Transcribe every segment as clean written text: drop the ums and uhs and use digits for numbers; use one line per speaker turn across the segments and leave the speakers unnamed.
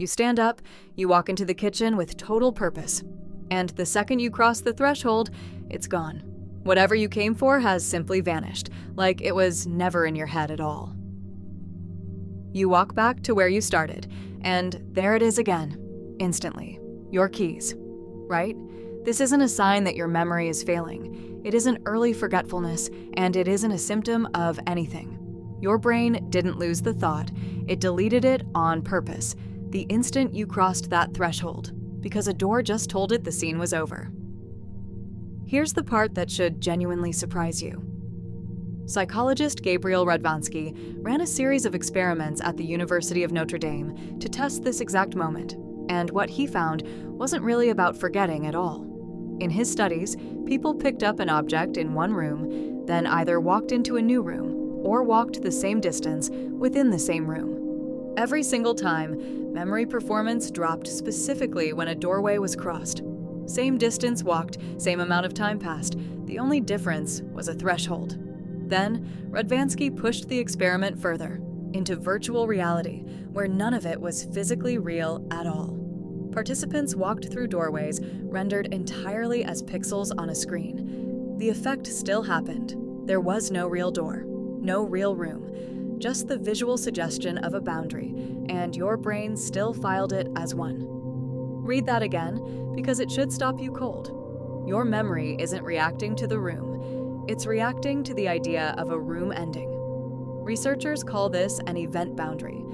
You stand up, you walk into the kitchen with total purpose. And the second you cross the threshold, it's gone. Whatever you came for has simply vanished, like it was never in your head at all. You walk back to where you started, and there it is again, instantly. Your keys, right? This isn't a sign that your memory is failing. It isn't early forgetfulness, and it isn't a symptom of anything. Your brain didn't lose the thought, it deleted it on purpose, the instant you crossed that threshold, because a door just told it the scene was over. Here's the part that should genuinely surprise you. Psychologist Gabriel Radvansky ran a series of experiments at the University of Notre Dame to test this exact moment, and what he found wasn't really about forgetting at all. In his studies, people picked up an object in one room, then either walked into a new room or walked the same distance within the same room. Every single time, memory performance dropped specifically when a doorway was crossed. Same distance walked, same amount of time passed. The only difference was a threshold. Then, Radvansky pushed the experiment further, into virtual reality, where none of it was physically real at all. Participants walked through doorways rendered entirely as pixels on a screen. The effect still happened. There was no real door, no real room, just the visual suggestion of a boundary, and your brain still filed it as one. Read that again, because it should stop you cold. Your memory isn't reacting to the room. It's reacting to the idea of a room ending. Researchers call this an event boundary.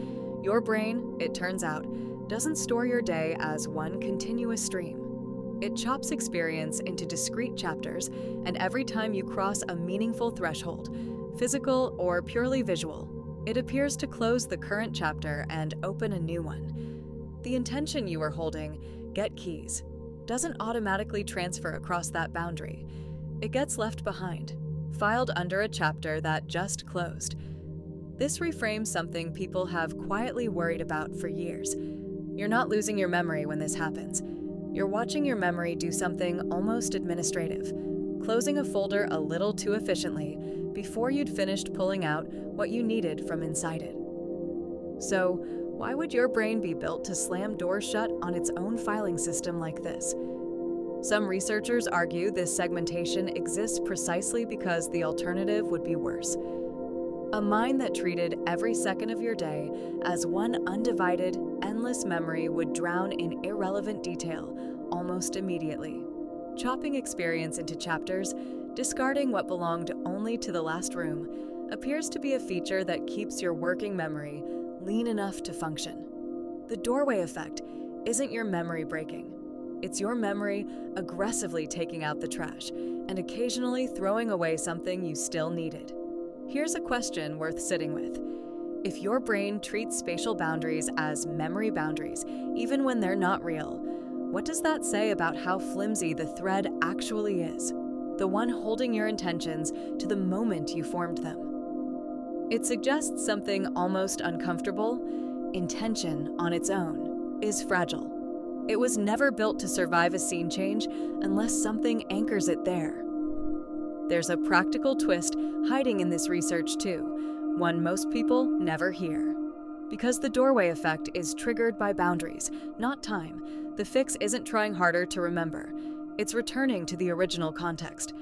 Your brain, it turns out, doesn't store your day as one continuous stream. It chops experience into discrete chapters, and every time you cross a meaningful threshold, physical or purely visual, it appears to close the current chapter and open a new one. The intention you were holding, get keys, doesn't automatically transfer across that boundary. It gets left behind, filed under a chapter that just closed. This reframes something people have quietly worried about for years. You're not losing your memory when this happens. You're watching your memory do something almost administrative, closing a folder a little too efficiently before you'd finished pulling out what you needed from inside it. So, why would your brain be built to slam doors shut on its own filing system like this? Some researchers argue this segmentation exists precisely because the alternative would be worse. A mind that treated every second of your day as one undivided, endless memory would drown in irrelevant detail almost immediately, chopping experience into chapters, discarding what belonged only to the last room, appears to be a feature that keeps your working memory lean enough to function. The doorway effect isn't your memory breaking. It's your memory aggressively taking out the trash and occasionally throwing away something you still needed. Here's a question worth sitting with. If your brain treats spatial boundaries as memory boundaries, even when they're not real, what does that say about how flimsy the thread actually is? The one holding your intentions to the moment you formed them. It suggests something almost uncomfortable. Intention, on its own, is fragile. It was never built to survive a scene change unless something anchors it there. There's a practical twist hiding in this research too, one most people never hear. Because the doorway effect is triggered by boundaries, not time, the fix isn't trying harder to remember. It's returning to the original context.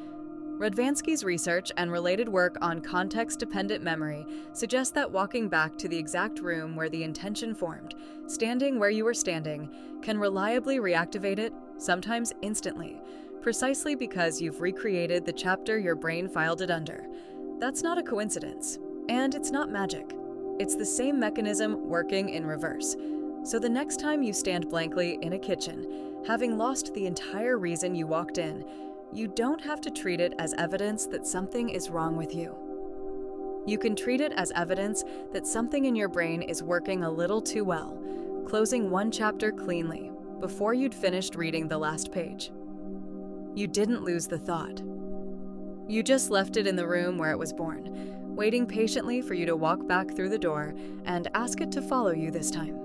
Radvansky's research and related work on context-dependent memory suggest that walking back to the exact room where the intention formed, standing where you were standing, can reliably reactivate it, sometimes instantly, precisely because you've recreated the chapter your brain filed it under. That's not a coincidence, and it's not magic. It's the same mechanism working in reverse. So the next time you stand blankly in a kitchen, having lost the entire reason you walked in, you don't have to treat it as evidence that something is wrong with you. You can treat it as evidence that something in your brain is working a little too well, closing one chapter cleanly before you'd finished reading the last page. You didn't lose the thought. You just left it in the room where it was born, waiting patiently for you to walk back through the door and ask it to follow you this time.